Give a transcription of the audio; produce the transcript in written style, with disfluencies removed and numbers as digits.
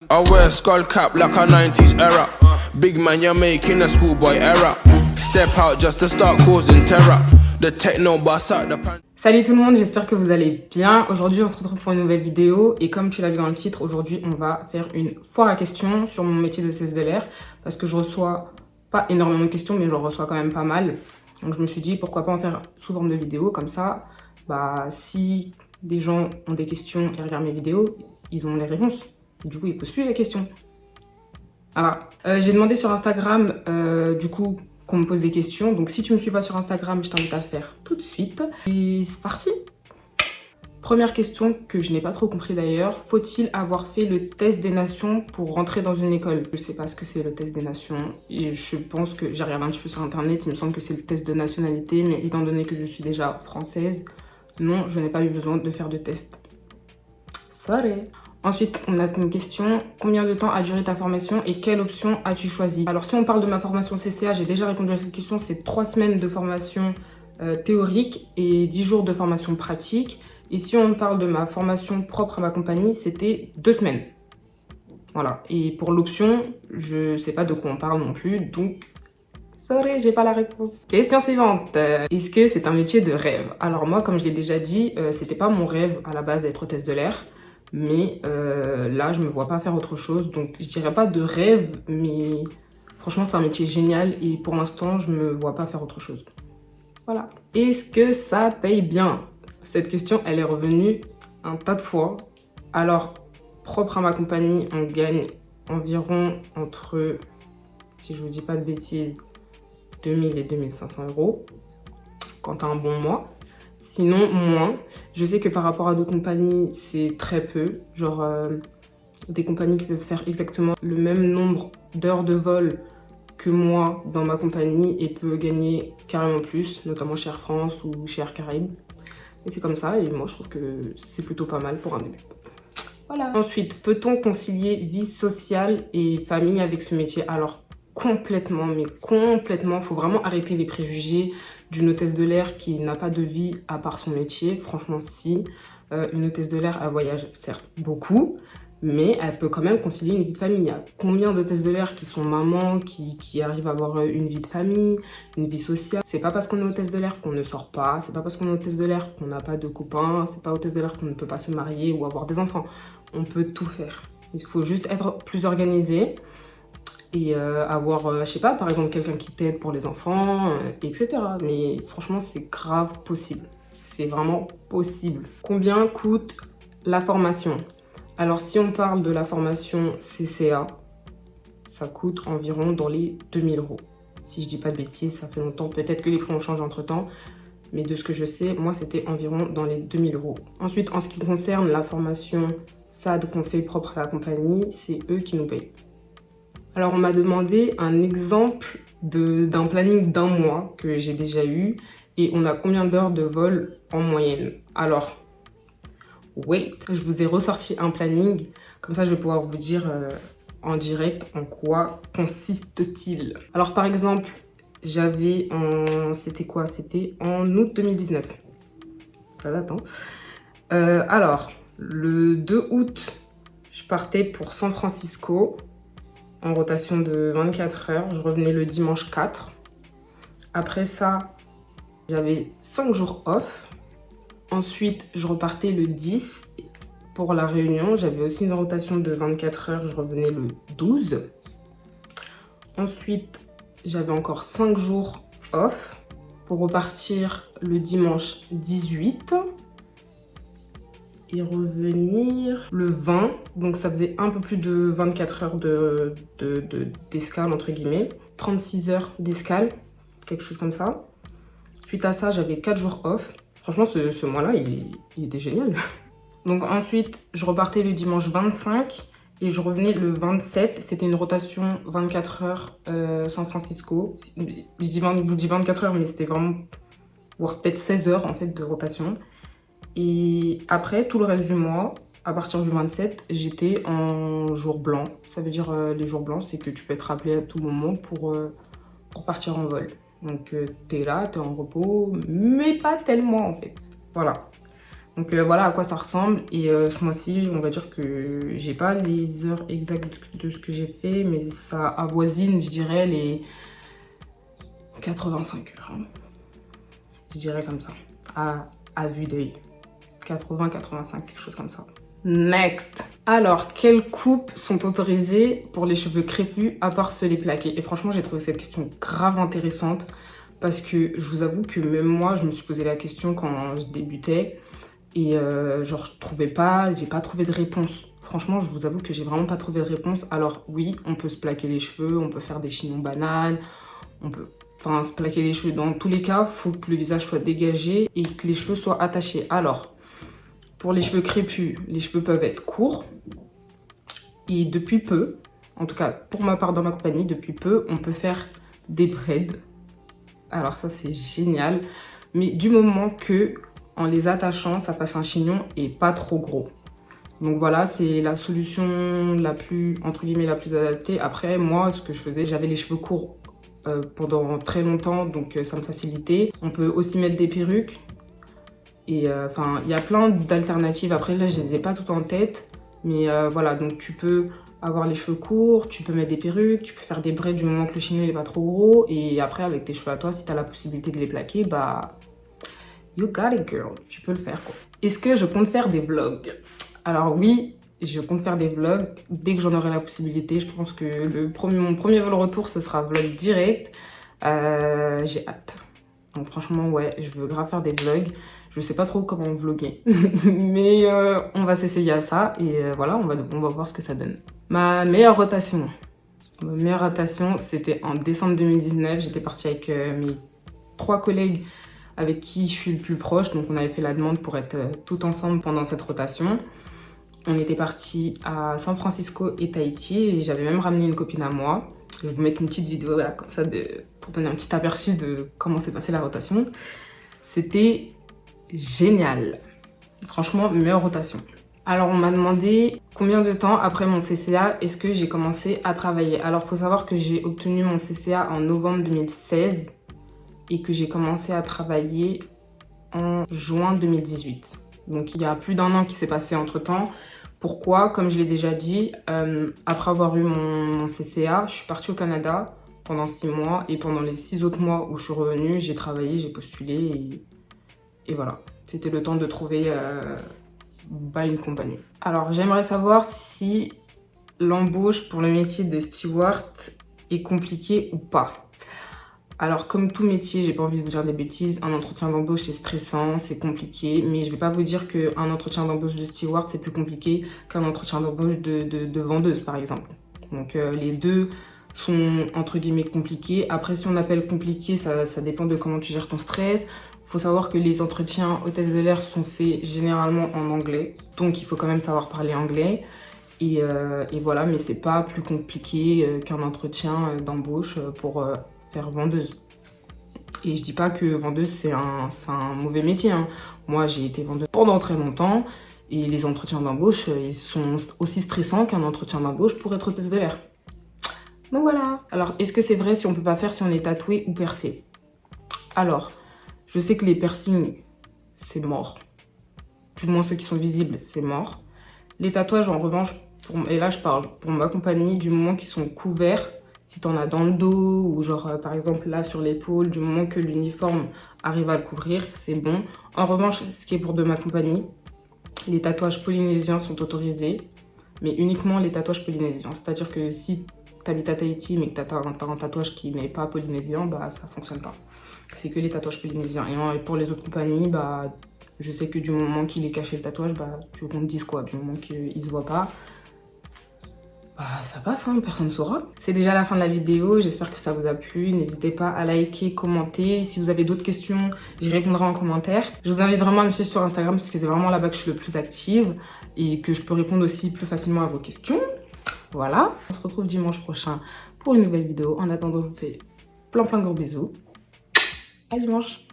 I wear a skull cap like a 90s era. Big man, you're making a schoolboy error. Step out just to start causing terror. The techno boss out the pan. Salut tout le monde, j'espère que vous allez bien. Aujourd'hui, on se retrouve pour une nouvelle vidéo. Et comme tu l'as vu dans le titre, aujourd'hui, on va faire une foire à questions sur mon métier de hôtesse de l'air. Parce que je reçois pas énormément de questions, mais j'en reçois quand même pas mal. Donc je me suis dit, pourquoi pas en faire sous forme de vidéo. Comme ça, si des gens ont des questions et regardent mes vidéos, ils ont les réponses. Et du coup, ils posent plus les questions. Voilà. J'ai demandé sur Instagram, qu'on me pose des questions. Donc si tu me suis pas sur Instagram, je t'invite à le faire tout de suite. Et c'est parti. Première question que je n'ai pas trop compris d'ailleurs. Faut-il avoir fait le test des nations pour rentrer dans une école? Je sais pas ce que c'est le test des nations. Et je pense que j'ai regardé un petit peu sur internet. Il me semble que c'est le test de nationalité. Mais étant donné que je suis déjà française, non, je n'ai pas eu besoin de faire de test. Sorry. Ensuite, on a une question. Combien de temps a duré ta formation et quelle option as-tu choisi? Alors, si on parle de ma formation CCA, j'ai déjà répondu à cette question. C'est 3 semaines de formation théorique et 10 jours de formation pratique. Et si on parle de ma formation propre à ma compagnie, c'était 2 semaines. Voilà. Et pour l'option, je sais pas de quoi on parle non plus. Donc, sorry, j'ai pas la réponse. Question suivante. Est-ce que c'est un métier de rêve? Alors moi, comme je l'ai déjà dit, c'était pas mon rêve à la base d'être hôtesse de l'air. Mais là, je me vois pas faire autre chose. Donc, je dirais pas de rêve, mais franchement, c'est un métier génial. Et pour l'instant, je me vois pas faire autre chose. Voilà. Est-ce que ça paye bien? Cette question, elle est revenue un tas de fois. Alors, propre à ma compagnie, on gagne environ entre, si je vous dis pas de bêtises, 2000 et 2500 € quand t'as un bon mois. Sinon, moins. Je sais que par rapport à d'autres compagnies, c'est très peu. Genre, des compagnies qui peuvent faire exactement le même nombre d'heures de vol que moi dans ma compagnie et peuvent gagner carrément plus, notamment chez Air France ou chez Air Caraïbes. Et c'est comme ça, et moi je trouve que c'est plutôt pas mal pour un début. Voilà. Ensuite, peut-on concilier vie sociale et famille avec ce métier? Alors, complètement, mais complètement. Faut vraiment arrêter les préjugés d'une hôtesse de l'air qui n'a pas de vie à part son métier. Franchement, si. Une hôtesse de l'air, elle voyage certes beaucoup, mais elle peut quand même concilier une vie de famille. Il y a combien d'hôtesses de l'air qui sont mamans, qui arrivent à avoir une vie de famille, une vie sociale? C'est pas parce qu'on est hôtesse de l'air qu'on ne sort pas, c'est pas parce qu'on est hôtesse de l'air qu'on n'a pas de copains, c'est pas hôtesse de l'air qu'on ne peut pas se marier ou avoir des enfants. On peut tout faire. Il faut juste être plus organisé et avoir, je sais pas, par exemple, quelqu'un qui t'aide pour les enfants, etc. Mais franchement, c'est grave possible. C'est vraiment possible. Combien coûte la formation? Alors, si on parle de la formation CCA, ça coûte environ dans les 2000 €. Si je dis pas de bêtises, ça fait longtemps. Peut-être que les prix ont changé entre-temps. Mais de ce que je sais, moi, c'était environ dans les 2000 €. Ensuite, en ce qui concerne la formation SAD qu'on fait propre à la compagnie, c'est eux qui nous payent. Alors, on m'a demandé un exemple d'un planning d'un mois que j'ai déjà eu. Et on a combien d'heures de vol en moyenne? Alors, wait, je vous ai ressorti un planning. Comme ça, je vais pouvoir vous dire en direct en quoi consiste-t-il. Alors, par exemple, j'avais en... C'était quoi? C'était en août 2019. Ça date, hein? Alors, le 2 août, je partais pour San Francisco en rotation de 24 heures. Je revenais le dimanche 4. Après ça, j'avais 5 jours off. Ensuite, je repartais le 10 pour la Réunion. J'avais aussi une rotation de 24 heures. Je revenais le 12. Ensuite, j'avais encore 5 jours off pour repartir le dimanche 18 et revenir le 20. Donc, ça faisait un peu plus de 24 heures d'escale, entre guillemets. 36 heures d'escale, quelque chose comme ça. Suite à ça, j'avais 4 jours off. Franchement, ce mois-là, il était génial. Donc ensuite, je repartais le dimanche 25 et je revenais le 27. C'était une rotation 24 heures San Francisco. Je dis 24 heures, mais c'était vraiment, voire peut-être 16 heures en fait de rotation. Et après, tout le reste du mois, à partir du 27, j'étais en jour blanc. Ça veut dire les jours blancs, c'est que tu peux être appelé à tout moment pour partir en vol. Donc t'es là, t'es en repos, mais pas tellement en fait. Voilà. Donc voilà à quoi ça ressemble. Et ce mois-ci, on va dire que j'ai pas les heures exactes de ce que j'ai fait, mais ça avoisine, je dirais, les 85 heures. Hein. Je dirais comme ça, à vue d'œil. 80-85, quelque chose comme ça. Next. Alors, quelles coupes sont autorisées pour les cheveux crépus à part ceux les plaqués? Et franchement, j'ai trouvé cette question grave intéressante parce que je vous avoue que même moi, je me suis posé la question quand je débutais et genre, j'ai pas trouvé de réponse. Franchement, je vous avoue que j'ai vraiment pas trouvé de réponse. Alors oui, on peut se plaquer les cheveux, on peut faire des chignons bananes, on peut... Enfin, se plaquer les cheveux. Dans tous les cas, il faut que le visage soit dégagé et que les cheveux soient attachés. Alors, pour les cheveux crépus, les cheveux peuvent être courts. Et depuis peu, en tout cas pour ma part dans ma compagnie, depuis peu, on peut faire des braids. Alors ça, c'est génial. Mais du moment que, en les attachant, ça fasse un chignon et pas trop gros. Donc voilà, c'est la solution la plus, entre guillemets, la plus adaptée. Après, moi, ce que je faisais, j'avais les cheveux courts pendant très longtemps, donc ça me facilitait. On peut aussi mettre des perruques. Et enfin, il y a plein d'alternatives. Après, là, je les ai pas toutes en tête. Mais voilà, donc tu peux avoir les cheveux courts, tu peux mettre des perruques, tu peux faire des braids du moment que le chignon n'est pas trop gros. Et après, avec tes cheveux à toi, si tu as la possibilité de les plaquer, bah... You got it, girl. Tu peux le faire, quoi. Est-ce que je compte faire des vlogs? Alors oui, je compte faire des vlogs. Dès que j'en aurai la possibilité, je pense que mon premier vol retour, ce sera vlog direct. J'ai hâte. Donc franchement, ouais, je veux grave faire des vlogs. Je sais pas trop comment vlogger, mais on va s'essayer à ça et voilà, on va voir ce que ça donne. Ma meilleure rotation, c'était en décembre 2019. J'étais partie avec mes 3 collègues avec qui je suis le plus proche. Donc on avait fait la demande pour être tout ensemble pendant cette rotation. On était partis à San Francisco et Tahiti et j'avais même ramené une copine à moi. Je vais vous mettre une petite vidéo là, comme ça pour donner un petit aperçu de comment s'est passée la rotation. C'était génial. Franchement, meilleure rotation. Alors, on m'a demandé combien de temps après mon CCA est-ce que j'ai commencé à travailler. Alors, il faut savoir que j'ai obtenu mon CCA en novembre 2016 et que j'ai commencé à travailler en juin 2018. Donc, il y a plus d'1 an qui s'est passé entre-temps. Pourquoi? Comme je l'ai déjà dit, après avoir eu mon CCA, je suis partie au Canada pendant 6 mois et pendant les 6 autres mois où je suis revenue, j'ai travaillé, j'ai postulé et voilà. C'était le temps de trouver une compagnie. Alors, j'aimerais savoir si l'embauche pour le métier de steward est compliquée ou pas. Alors, comme tout métier, j'ai pas envie de vous dire des bêtises, un entretien d'embauche c'est stressant, c'est compliqué, mais je vais pas vous dire qu'un entretien d'embauche de steward c'est plus compliqué qu'un entretien d'embauche de vendeuse, par exemple. Donc, les deux sont entre guillemets compliqués. Après, si on appelle compliqué, ça dépend de comment tu gères ton stress. Il faut savoir que les entretiens hôtesse de l'air sont faits généralement en anglais, donc il faut quand même savoir parler anglais. Et voilà, mais c'est pas plus compliqué qu'un entretien d'embauche pour faire vendeuse. Et je dis pas que vendeuse c'est un mauvais métier, hein. Moi j'ai été vendeuse pendant très longtemps et les entretiens d'embauche ils sont aussi stressants qu'un entretien d'embauche pour être hôtesse de l'air. Donc voilà. Alors est-ce que c'est vrai si on peut pas faire si on est tatoué ou percé? Alors, je sais que les piercings c'est mort. Du moins ceux qui sont visibles c'est mort. Les tatouages en revanche, et là je parle pour ma compagnie, du moment qu'ils sont couverts, si t'en as dans le dos ou genre par exemple là sur l'épaule, du moment que l'uniforme arrive à le couvrir, c'est bon. En revanche, ce qui est pour de ma compagnie, les tatouages polynésiens sont autorisés, mais uniquement les tatouages polynésiens. C'est-à-dire que si t'habites à Tahiti mais que t'as un tatouage qui n'est pas polynésien, bah ça fonctionne pas. C'est que les tatouages polynésiens. Et pour les autres compagnies, bah je sais que du moment qu'il est caché le tatouage, bah tu veux qu'on te dise quoi? Du moment qu'il se voit pas, bah ça passe, hein, personne ne saura. C'est déjà la fin de la vidéo, j'espère que ça vous a plu. N'hésitez pas à liker, commenter. Si vous avez d'autres questions, j'y répondrai en commentaire. Je vous invite vraiment à me suivre sur Instagram parce que c'est vraiment là-bas que je suis le plus active et que je peux répondre aussi plus facilement à vos questions. Voilà, on se retrouve dimanche prochain pour une nouvelle vidéo. En attendant, je vous fais plein de gros bisous. À dimanche.